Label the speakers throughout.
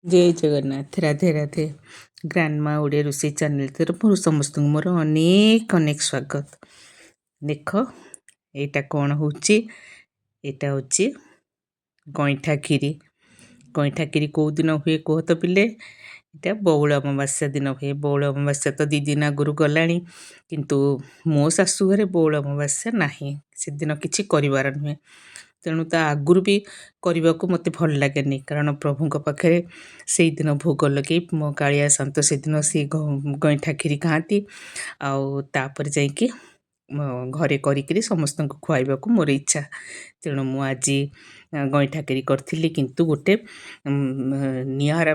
Speaker 1: जय जगन्नाथ राधे राधे ग्रांडमा ओडिया रोषेई चैनल तरफ समस्त मोर अनेक अनेक स्वागत। देख एटा कौन होची एटा होची गईठा खीरी। गईठा खीरी कौ दिन हुए कह तो पिले एटा बौल अमावास्या दिन हुए। बौल अमावास्या तो 2 दिन आगु गलानी किंतु मो शाशु घरे बौल अमावास्या नाही, से दिन किछि करिवार नुहे। तेणु ता आगुरु भी करने को मत भल लगे कारण प्रभु पाखे से दिन भोग लगे मो कालिया शांत से दिन सी गईठा खीरी खाती आपर जाकि घरे करी समस्त को खुआइबा को मोर इच्छा। तेणु मु आज गईठा खीरी करी किंतु गोटे निहारा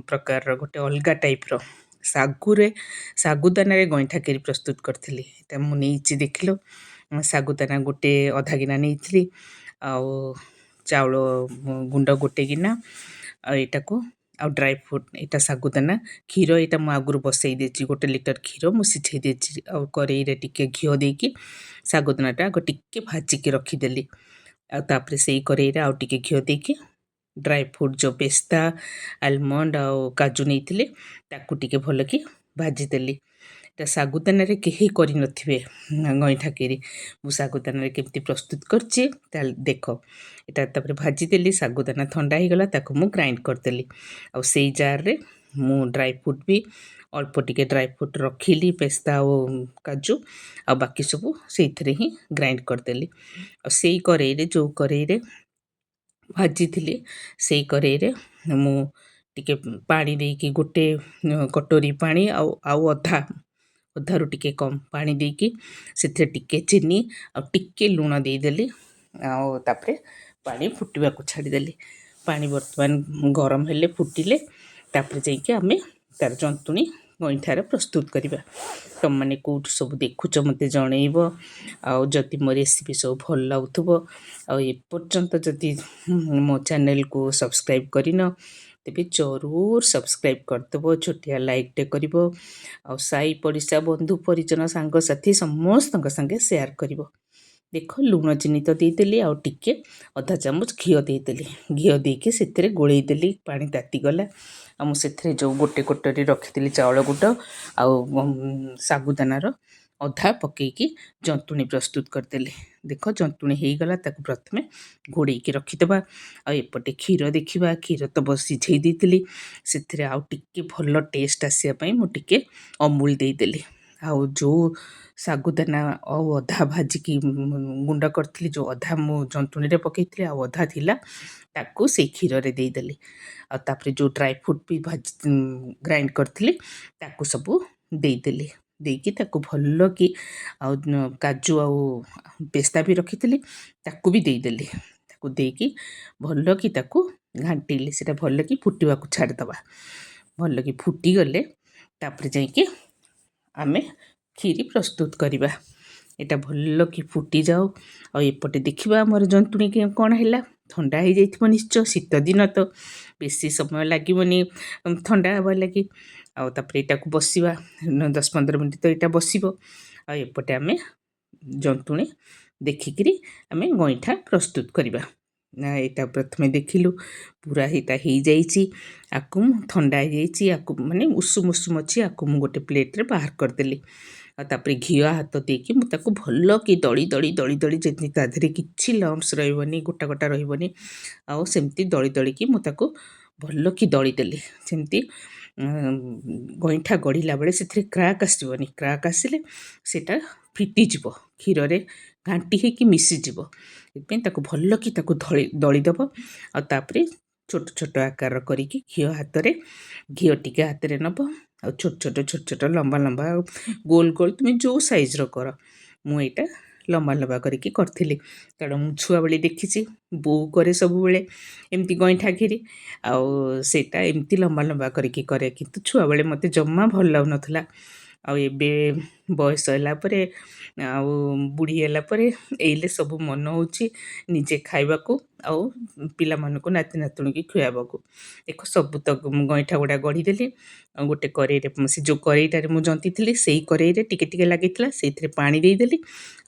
Speaker 1: प्रकार गोटे अलग टाइप रो सागुदाना गईठा खीरी प्रस्तुत करी मुझे देख लो। सागुदाना गोटे अधा गिना नहीं चाउल गुंड गोटे गिना आटा को आ ड्राई फ्रूट यहाँ सागुदाना क्षीर यहाँ मुझे आगुरी बसई देती 1 लिटर क्षीर मुझे सिझे देती कड़े टिके घी देकी सागुदानाटा आग टिके भाजिकी रखीदेली आउे से कड़े आउ टिके घी देकी ड्राई फ्रूट जो पेस्ता आलमंड आ काजू नहीं ताकू टिके भल कि भाजीदेली। सागुदाना कहीं कर गईठा खीरी मु सागुदाना केमती प्रस्तुत करछि देख यहाँ भाजीदेली सागुदाना ठंडा हो गला ताकू मु ग्राइंड करदेली आ से जार रे मु ड्राई फ्रूट भी अल्प टिके ड्राई फ्रूट रखिली पेस्ता और काजू आ बाकी सब से ही ग्राइंड करदेली से कड़े जो कड़े भाजी थी से कड़े मु टिके पानी देकी गोटे कटोरी पानी आउ अधारू टिके कम पानी देकी से टिके चीनी आ टिके लुण देदेली आउे पानी फुटवा को छाड़देली। पानी बर्तमान गरम हेले फुटिले तापर जाइए आम तार जंतुणी गईठार प्रस्तुत करवा। तुम मैंने कौट सब देखुच मत जनइब आदि मो रेसिपी सब भल लगुव आपर्यंत जदि मो चैनल को सब्सक्राइब करन तेरे जरूर सब्सक्राइब करदेव छोटिया लाइकटे कर साई पड़िशा बंधु परिजन सांगसाथी समस्त संगे शेयर कर। देख लुण चीनी तो देदेली आउ टिके अधा चामच घी देदेली घी देकी से गोलेदेली पानी तातीगला आ मुझे जो गोटे कटोरी रखी चाउल गुट आउ सागुदानार अधा पकईकी जंतुणी प्रस्तुत करदेली। देख जंतुणी हो गला ताकू प्रथमे घोड़े रखीदबा आएपटे क्षीर देखा क्षीर तो बस सिझे देती से आउ टिके भल टेस्ट आसापी मुझे अमूल देदेली आउ जो सागुदाना और अधा भाजिकी गुंड करी जो अधा मु जंतुणी पकई अधा थिला ताकू से क्षीर रे देदेली आउे जो ड्राई फ्रूट भी ग्राइंड करी ताकू सब देदेली देकी ताकू भल कि काजू आ पेस्ता भी रखी ताकू भी देदेली ताकू देकी भल कि ताकू घाटिली से भल कि फुटवा को छाड़दबा भल कि फुटीगले तापर जाइए आमे खीरी प्रस्तुत करवा। यहाँ भल कि फुटी जाओ आएपटे देखा मोर जंतुणी कौन है ठंडा हो जाइए निश्चय शीत दिन तो बेसी समय लगभग ठंडा हबार लगी आउे यहाँ को बसवा 10-15 मिनट तो यहाँ बस आएपटे आमे जंतुणी देखिकी आमे गईठा प्रस्तुत करवा। यहाँ प्रथमे देखिलु पूरा यहाँ हो जाइए आपको ठंडा हो माने उषुम उषुम अच्छी आपको मुझे गोटे प्लेट रे बाहर करदेली तापर घी हाथ देकी मुझे भल कि दली दली दली दली जमी ताधे कि लम्स रही गोटा गोटा रही आमती दली दलिकी मुझे भल कि दलीदेली सेमती गईठा गढ़ला बेले से क्राक आसबनी क्राक आसिले सेटा फिटिଯିव क्षीर रे घाटी होकि मिसीजिव भल कि दलीदेव आउे छोट छोट आकार करिकी घी हाथ रे घी टिके हाथ रे नब आ छोट छोट लंबा लंबा गोल गोल तुम जो साइज रो कर मुझे लंबा लंबा करी कारण मु छुआ बेले देखी बो करे सब बेले एमती गईठा खीरी आटा एमती लंबा लंबा करी करे किंतु छुआ बेले मत जमा भल लगुन आबे बयस है बुढ़ी है ये सब मन हो निजे खावा को आउ पिला मानक नाती नातुणी की खुआवा को। देख सब तो गईठा गुड़ा गढ़ीदेली गोटे कड़े से जो कड़ईटार मुझे जंती थी से कड़े टिके टिके लगी से पानी देदेली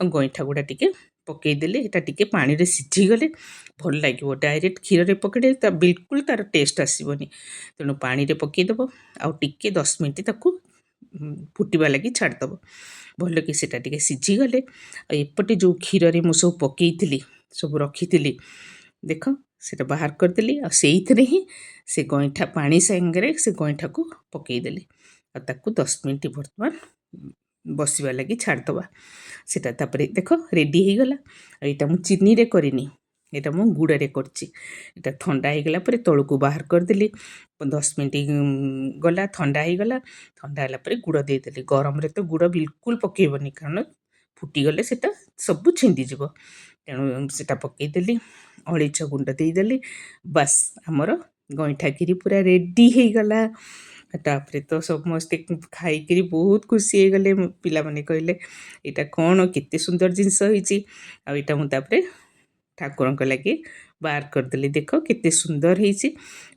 Speaker 1: गईठा गुड़ा टिके ପକେଇଦେଲି। ଏଇଟା ଟିକେ ପାଣିରେ ସିଝିଗଲେ ଭଲ ଲାଗିବ। ଡାଇରେକ୍ଟ କ୍ଷୀରରେ ପକେଇଲେ ତା ବିଲକୁଲ ତାର ଟେଷ୍ଟ ଆସିବନି। ତେଣୁ ପାଣିରେ ପକେଇଦେବ ଆଉ ଟିକେ 10 ମିନିଟ୍ ତାକୁ ଫୁଟିବା ଲାଗି ଛାଡ଼ିଦେବ। ଭଲକି ସେଇଟା ଟିକେ ସିଝିଗଲେ ଆଉ ଏପଟେ ଯେଉଁ କ୍ଷୀରରେ ମୁଁ ସବୁ ପକେଇଥିଲି, ସବୁ ରଖିଥିଲି, ଦେଖ ସେଇଟା ବାହାର କରିଦେଲି ଆଉ ସେଇଥିରେ ହିଁ ସେ ଗଇଁଠା ପାଣି ସାଙ୍ଗରେ ସେ ଗଇଁଠାକୁ ପକେଇଦେଲି ଆଉ ତାକୁ 10 ମିନିଟ୍ ବର୍ତ୍ତମାନ ବସିବା ଲାଗି ଛାଡ଼ିଦେବା। ସେଇଟା ତାପରେ ଦେଖ ରେଡ଼ି ହେଇଗଲା। ଆଉ ଏଇଟା ମୁଁ ଚିନିରେ କରିନି, ଏଇଟା ମୁଁ ଗୁଡ଼ରେ କରିଛି। ଏଇଟା ଥଣ୍ଡା ହେଇଗଲା ପରେ ତଳକୁ ବାହାର କରିଦେଲି। 10 ମିନିଟ୍ ଗଲା, ଥଣ୍ଡା ହେଇଗଲା। ଥଣ୍ଡା ହେଲା ପରେ ଗୁଡ଼ ଦେଇଦେଲି। ଗରମରେ ତ ଗୁଡ଼ ବିଲକୁଲ ପକେଇବନି, କାରଣ ଫୁଟିଗଲେ ସେଇଟା ସବୁ ଛିଣ୍ଡିଯିବ। ତେଣୁ ସେଇଟା ପକେଇଦେଲି, ଅଳେଇଚ ଗୁଣ୍ଡ ଦେଇଦେଲି। ବାସ୍ ଆମର ଗଇଁଠା କ୍ଷୀରି ପୁରା ରେଡ଼ି ହେଇଗଲା। ତାପରେ ତ ସମସ୍ତେ ଖାଇକିରି ବହୁତ ଖୁସି ହେଇଗଲେ। ପିଲାମାନେ କହିଲେ ଏଇଟା କ'ଣ କେତେ ସୁନ୍ଦର ଜିନିଷ ହେଇଛି। ଆଉ ଏଇଟା ମୁଁ ତାପରେ ଠାକୁରଙ୍କ ଲାଗି ବାହାର କରିଦେଲି। ଦେଖ କେତେ ସୁନ୍ଦର ହେଇଛି,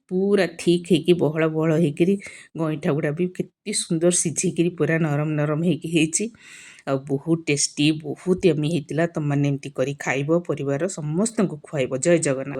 Speaker 1: ପୁରା ଠିକ୍ ହେଇକି ବହଳ ବହଳ ହେଇକିରି ଗଇଁଠା ଗୁଡ଼ା ବି କେତେ ସୁନ୍ଦର ସିଝିକିରି ପୁରା ନରମ ନରମ ହେଇକି ହେଇଛି। ଆଉ ବହୁତ ଟେଷ୍ଟି, ବହୁତ ୟମି ହେଇଥିଲା। ତୁମମାନେ ଏମିତି କରି ଖାଇବ, ପରିବାର ସମସ୍ତଙ୍କୁ ଖୁଆଇବ। ଜୟ ଜଗନ୍ନାଥ।